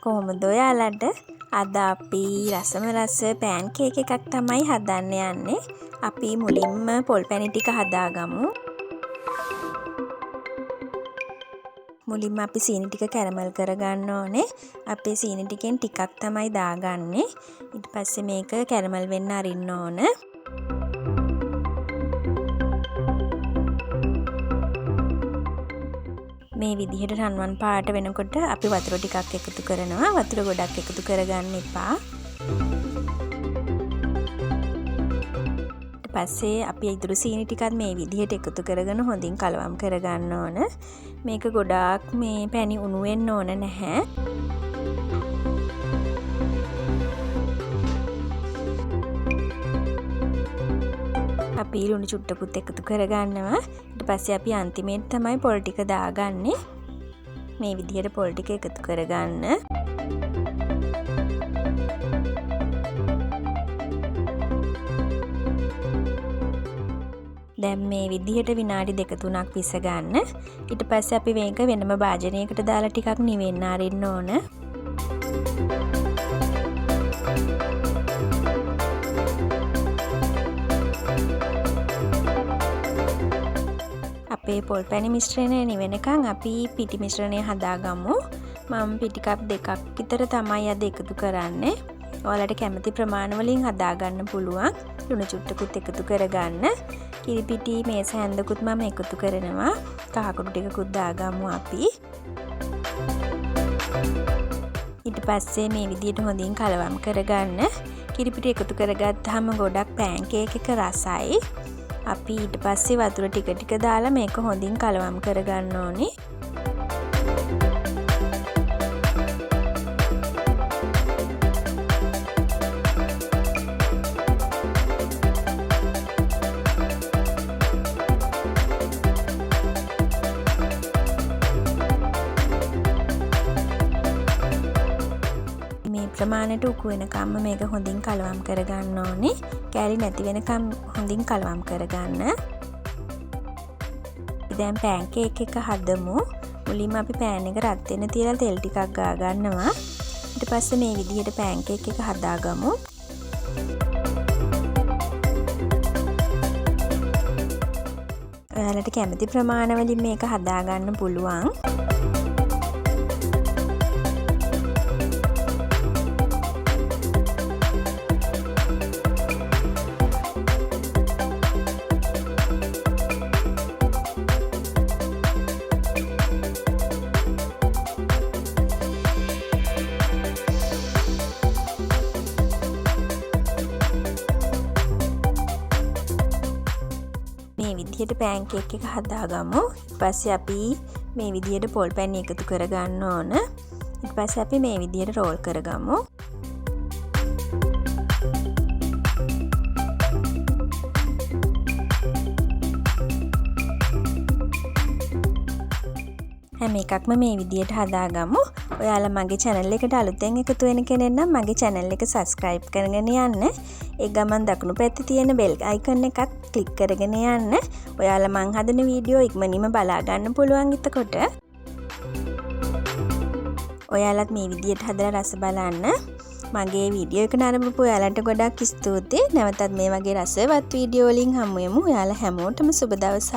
කොහොමද ඔයාලට? අද අපි රසම රස පෑන් කේක් එකක් තමයි හදන්න යන්නේ. අපි මුලින්ම පොල් පැණි ටික හදාගමු. මුලින්ම අපි සීනි ටික කැරමල් කරගන්න ඕනේ. අපේ සීනි ටිකෙන් ටිකක් තමයි දාගන්නේ. ඊට පස්සේ මේක කැරමල් වෙන්න අරින්න ඕන. මේ විදිහට රන්වන් පාට වෙනකොට අපි වතුර ටිකක් එකතු කරනවා. වතුර ගොඩක් එකතු කරගන්න එපා. ඊට පස්සේ අපි ඉතුරු සීනි ටිකත් මේ විදිහට එකතු කරගෙන හොඳින් කලවම් කරගන්න ඕන. මේක ගොඩාක් මේ පැණි උණු වෙන්න ඕන නැහැ. අපි ලුණු චුට්ටකුත් එකතු කරගන්නවා. ඊට පස්සේ අපි අන්තිමේට තමයි පොල් ටික දාගන්නේ. මේ විදිහට පොල් ටික එකතු කරගන්න. දැන් මේ විදිහට විනාඩි 2-3ක් විස ගන්න. ඊට පස්සේ අපි මේක වෙනම භාජනයකට දාලා ටිකක් නිවෙන්න අරින්න ඕන. අපේ පොල් පැණි මිශ්‍රණය නිවෙනකන් අපි පිටි මිශ්‍රණය හදාගමු. මම පිටි කප් 2ක් විතර තමයි අද එකතු කරන්නේ. ඔයාලට කැමති ප්‍රමාණ වලින් හදාගන්න පුළුවන්. ලුණු චුට්ටකුත් එකතු කරගන්න. කිරි පිටි මේස හැන්දකුත් මම එකතු කරනවා. කහ කුඩු ටිකකුත් දාගමු අපි. ඊට පස්සේ මේ විදිහට හොඳින් කලවම් කරගන්න. කිරි පිටි එකතු කරගත්තාම ගොඩක් පෑන් කේක් එක රසයි. අපි ඊට පස්සේ වතුර ටික ටික දාලා මේක හොඳින් කලවම් කරගන්න ඕනේ. මේ ප්‍රමාණයට උකු වෙනකම්ම මේක හොඳින් කලවම් කරගන්න ඕනේ. කෑලි නැති වෙනකම් හොඳින් කලවම් කරගන්න. දැන් පෑන් කේක් එක හදමු. මුලින්ම අපි පෑන් එක රත් වෙන්න තියලා තෙල් ටිකක් ගා ගන්නවා. ඊට පස්සේ මේ විදිහට පෑන් කේක් එක හදාගමු. ඔයාලට කැමති ප්‍රමාණ වලින් මේක හදාගන්න පුළුවන්. මේ විදිහට පෑන් කේක් එක හදාගමු. ඊට පස්සේ අපි මේ විදිහට පොල් පැණි එකතු කරගන්න ඕන. ඊට පස්සේ අපි මේ විදිහට රෝල් කරගමු. හැම එකක්ම මේ විදිහට හදාගමු. ඔයාලා මගේ channel එකට අලුතෙන් එකතු වෙන කෙනෙක් නම් මගේ channel එක subscribe කරගෙන යන්න. ඒ ගමන් දකුණු පැත්තේ තියෙන bell icon එකත් click කරගෙන යන්න. ඔයාලා මං හදන වීඩියෝ ඉක්මනින්ම බලා ගන්න පුළුවන් එතකොට. ඔයාලත් මේ විදිහට හදලා රස බලන්න. මගේ වීඩියෝ එක නරඹපු ඔයාලට ගොඩක් ස්තුතියි. නැවතත් මේ වගේ රසවත් වීඩියෝ වලින් හමු වෙමු. ඔයාලා හැමෝටම සුබ දවසක්.